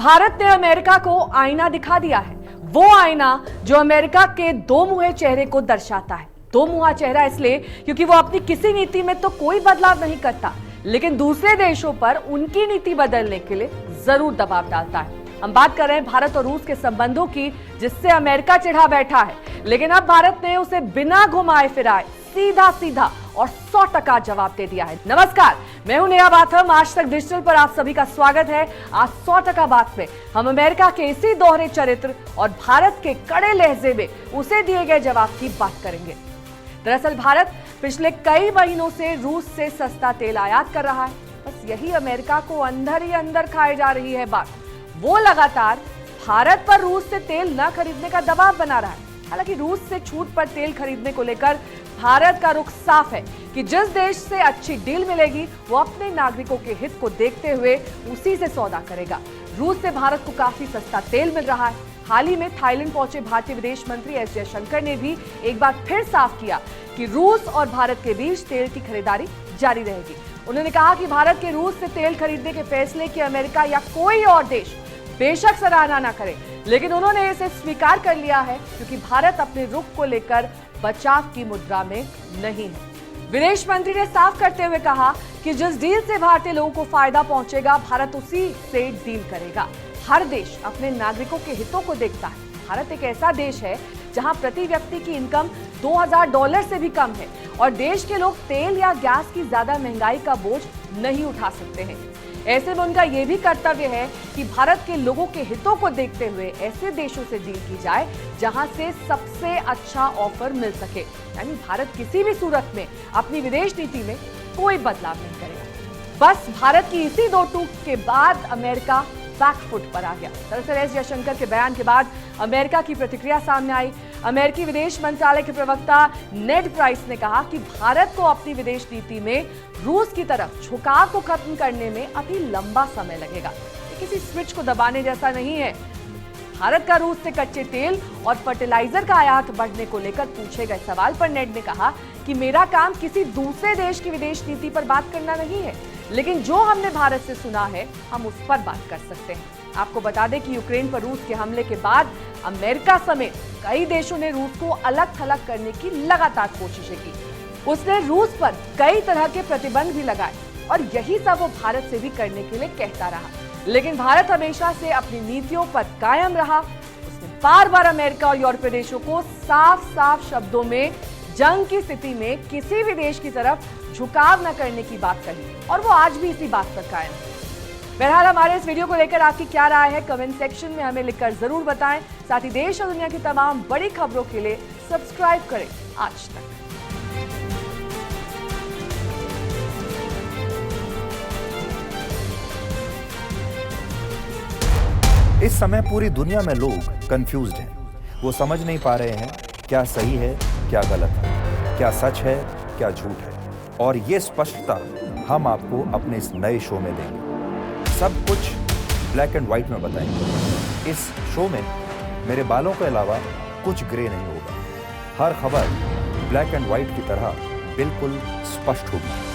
भारत ने अमेरिका को आईना दिखा दिया है, वो आईना जो अमेरिका के दो मुहे चेहरे को दर्शाता है। दो मुहा चेहरा इसलिए क्योंकि वो अपनी किसी नीति में तो कोई बदलाव नहीं करता, लेकिन दूसरे देशों पर उनकी नीति बदलने के लिए जरूर दबाव डालता है। हम बात कर रहे हैं भारत और रूस के संबंधों की, जिससे अमेरिका चिढ़ा बैठा है, लेकिन अब भारत ने उसे बिना घुमाए फिराए सीधा सीधा और 100% जवाब दे दिया है। नमस्कार, मैं हूं नेहा बाथम। आज तक डिजिटल पर आप सभी का स्वागत है। आज 100% बात में हम अमेरिका के इसी दोहरे चरित्र और भारत के कड़े लहजे में उसे दिए गए जवाब की बात करेंगे। दरअसल भारत पिछले कई महीनों से रूस से सस्ता तेल आयात कर रहा है। बस यही अमेरिका को अंदर ही अंदर खाए जा रही है बात। वो लगातार भारत पर रूस से तेल न खरीदने का दबाव बना रहा है। हालांकि रूस से छूट पर तेल खरीदने को लेकर भारत का रुख साफ है कि जिस देश से अच्छी डील मिलेगी वो अपने नागरिकों के हित को देखते हुए उसी से सौदा करेगा। रूस से भारत को काफी सस्ता तेल मिल रहा है। हाल ही में थाईलैंड पहुंचे भारतीय विदेश मंत्री एस जयशंकर ने भी एक बार फिर साफ किया कि रूस और भारत के बीच तेल की खरीदारी जारी रहेगी। उन्होंने कहा कि भारत के रूस से तेल खरीदने के फैसले की अमेरिका या कोई और देश बेशक सराहना ना करे, लेकिन उन्होंने इसे स्वीकार कर लिया है क्योंकि भारत अपने रुख को लेकर बचाव की मुद्रा में नहीं है। विदेश मंत्री ने साफ करते हुए कहा कि जिस डील से भारतीय लोगों को फायदा पहुंचेगा, भारत उसी से डील करेगा। हर देश अपने नागरिकों के हितों को देखता है। भारत एक ऐसा देश है जहां प्रति व्यक्ति की इनकम $2000 से भी कम है और देश के लोग तेल या गैस की ज्यादा महंगाई का बोझ नहीं उठा सकते हैं। ऐसे में उनका यह भी कर्तव्य है कि भारत के लोगों के हितों को देखते हुए ऐसे देशों से डील की जाए जहां से सबसे अच्छा ऑफर मिल सके। यानी भारत किसी भी सूरत में अपनी विदेश नीति में कोई बदलाव नहीं करेगा। बस भारत की इसी दो टूक के बाद अमेरिका बैकफुट पर आ गया। दरअसल एस जयशंकर के बयान के बाद अमेरिका की प्रतिक्रिया सामने आई। अमेरिकी विदेश मंत्रालय के प्रवक्ता नेड प्राइस ने कहा कि भारत को अपनी विदेश नीति में रूस की तरफ झुकाव को खत्म करने में अभी लंबा समय लगेगा। ये किसी स्विच को दबाने जैसा नहीं है। भारत का रूस से कच्चे तेल और फर्टिलाइजर का आयात बढ़ने को लेकर पूछे गए सवाल पर नेड ने कहा कि मेरा काम किसी दूसरे देश की विदेश नीति पर बात करना नहीं है, लेकिन जो हमने भारत से सुना है हम उस पर बात कर सकते हैं। आपको बता दें कि यूक्रेन पर रूस के हमले के बाद अमेरिका समेत कई देशों ने रूस को अलग थलग करने की लगातार कोशिशें की। उसने रूस पर कई तरह के प्रतिबंध भी लगाए और यही सब वो भारत से भी करने के लिए कहता रहा, लेकिन भारत हमेशा से अपनी नीतियों पर कायम रहा। उसने बार बार अमेरिका और यूरोपीय देशों को साफ साफ शब्दों में जंग की स्थिति में किसी भी देश की तरफ झुकाव न करने की बात कही और वो आज भी इसी बात पर कायम है। बहरहाल हमारे इस वीडियो को लेकर आपकी क्या राय है, कमेंट सेक्शन में हमें लिखकर जरूर बताएं। साथ ही देश और दुनिया की तमाम बड़ी खबरों के लिए सब्सक्राइब करें आज तक। इस समय पूरी दुनिया में लोग कंफ्यूज्ड हैं। वो समझ नहीं पा रहे हैं क्या सही है, क्या गलत है, क्या सच है, क्या झूठ है। और ये स्पष्टता हम आपको अपने इस नए शो में देंगे। सब कुछ ब्लैक एंड व्हाइट में बताएंगे। इस शो में मेरे बालों के अलावा कुछ ग्रे नहीं होगा। हर खबर ब्लैक एंड व्हाइट की तरह बिल्कुल स्पष्ट होगी।